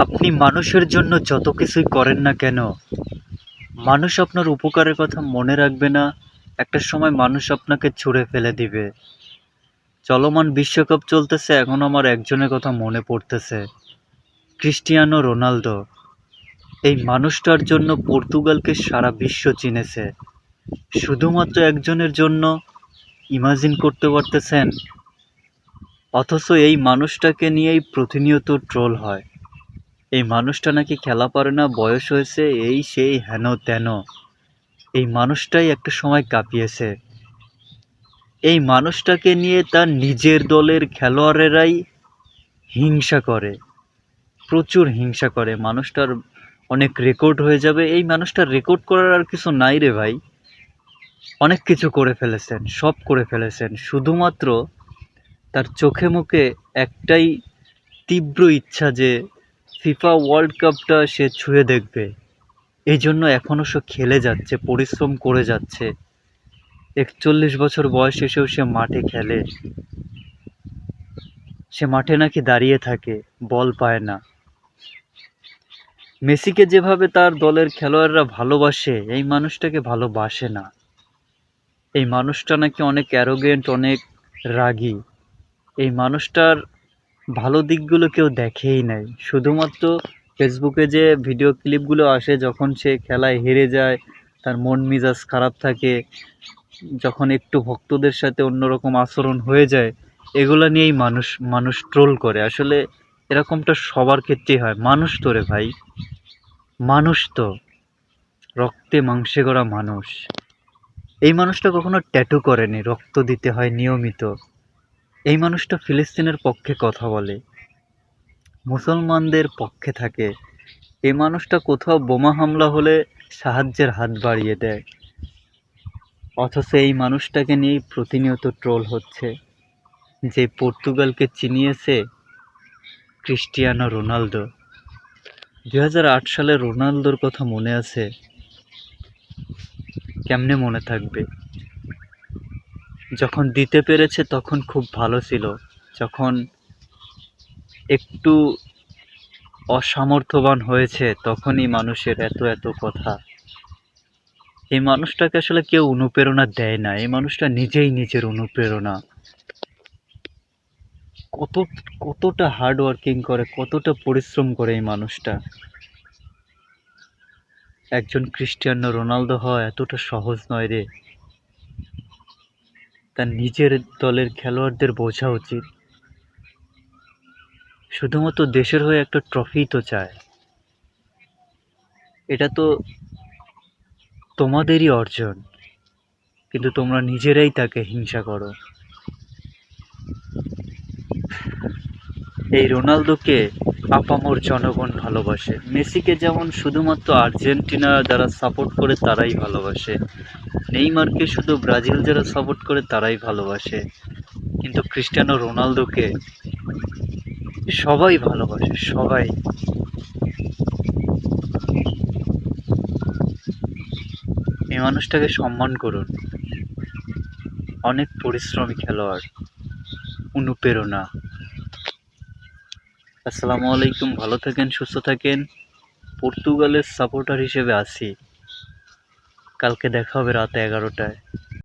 আপনি মানুষের জন্য যত কিছুই করেন না কেন, মানুষ আপনার উপকারের কথা মনে রাখবে না। একটা সময় মানুষ আপনাকে ছুঁড়ে ফেলে দিবে। চলমান বিশ্বকাপ চলতেছে, এখন আমার একজনের কথা মনে পড়তেছে, ক্রিস্টিয়ানো রোনালদো। এই মানুষটার জন্য পর্তুগালকে সারা বিশ্ব চিনেছে। শুধুমাত্র একজনের জন্য। ইমাজিন করতে পারতেছেন? অথচ এই মানুষটাকে নিয়েই প্রতিনিয়ত ট্রোল হয়। এই মানুষটা নাকি খেলা পারে না, বয়স হয়েছে, এই সেই হেন তেন। এই মানুষটাই একটা সময় কাঁপিয়েছে। এই মানুষটাকে নিয়ে তার নিজের দলের খেলোয়াড়েরাই হিংসা করে, প্রচুর হিংসা করে। মানুষটার অনেক রেকর্ড হয়ে যাবে। এই মানুষটার রেকর্ড করার আর কিছু নাই রে ভাই। অনেক কিছু করে ফেলেছেন, সব করে ফেলেছেন। শুধুমাত্র তার চোখে মুখে একটাই তীব্র ইচ্ছা যে ফিফা ওয়ার্ল্ড কাপটা সে ছুঁয়ে দেখবে। এই জন্য এখনও সে খেলে যাচ্ছে, পরিশ্রম করে যাচ্ছে। ৪১ বছর বয়স এসেও সে মাঠে খেলে। সে মাঠে নাকি দাঁড়িয়ে থাকে, বল পায় না। মেসিকে যেভাবে তার দলের খেলোয়াড়রা ভালোবাসে, এই মানুষটাকে ভালোবাসে না। এই মানুষটা নাকি অনেক অ্যারোগেন্ট, অনেক রাগী। এই মানুষটার ভালো দিকগুলো কেউ দেখেই নাই। শুধুমাত্র ফেসবুকে যে ভিডিও ক্লিপগুলো আসে, যখন সে খেলায় হেরে যায়, তার মন মেজাজ খারাপ থাকে, যখন একটু ভক্তদের সাথে অন্যরকম আচরণ হয়ে যায়, এগুলা নিয়েই মানুষ ট্রোল করে। আসলে এরকমটা সবার ক্ষেত্রেই হয়। মানুষ তো রে ভাই, মানুষ তো, রক্তে মাংসে গড়া মানুষ। এই মানুষটা কখনো ট্যাটু করেনি, রক্ত দিতে হয় নিয়মিত। এই মানুষটা ফিলিস্তিনের পক্ষে কথা বলে, মুসলমানদের পক্ষে থাকে। এই মানুষটা কোথাও বোমা হামলা হলে সাহায্যের হাত বাড়িয়ে দেয়। অথচ এই মানুষটাকে নিয়েই প্রতিনিয়ত ট্রোল হচ্ছে। যে পর্তুগালকে চিনিয়েছে ক্রিস্টিয়ানো রোনালদো। ২০০৮ সালে রোনালদোর কথা মনে আছে? কেমনে মনে থাকবে? যখন দিতে পেরেছে তখন খুব ভালো ছিল। যখন একটু অসামর্থ্যবান হয়েছে তখনই মানুষের এত এত কথা। এই মানুষটাকে আসলে কেউ অনুপ্রেরণা দেয় না। এই মানুষটা নিজেই নিজের অনুপ্রেরণা। কত কতটা হার্ড ওয়ার্কিং করে, কতটা পরিশ্রম করে এই মানুষটা। একজন ক্রিস্টিয়ানো রোনালদো হওয়া এতটা সহজ নয় রে। তার নিজের দলের খেলোয়াড়দের বোঝা উচিত, শুধুমাত্র দেশের হয়ে একটা ট্রফি তো চায়। এটা তো তোমাদেরই অর্জন, কিন্তু তোমরা নিজেরাই তাকে হিংসা করো। এই রোনালদোকে আপামর জনগণ ভালোবাসে। মেসিকে যেমন শুধুমাত্র আর্জেন্টিনা যারা সাপোর্ট করে তারাই ভালোবাসে, নেইমারকে শুধু ব্রাজিল যারা সাপোর্ট করে তারাই ভালোবাসে, কিন্তু ক্রিস্টিয়ানো রোনালদোকে সবাই ভালোবাসে, সবাই। এই মানুষটাকে সম্মান করুন। অনেক পরিশ্রমী খেলোয়াড়, অনুপ্রেরণা। আসসালামু আলাইকুম, ভালো থাকেন, সুস্থ থাকেন। পর্তুগালের সাপোর্টার হিসেবে আছি। কালকে দেখা হবে রাত 11টায়।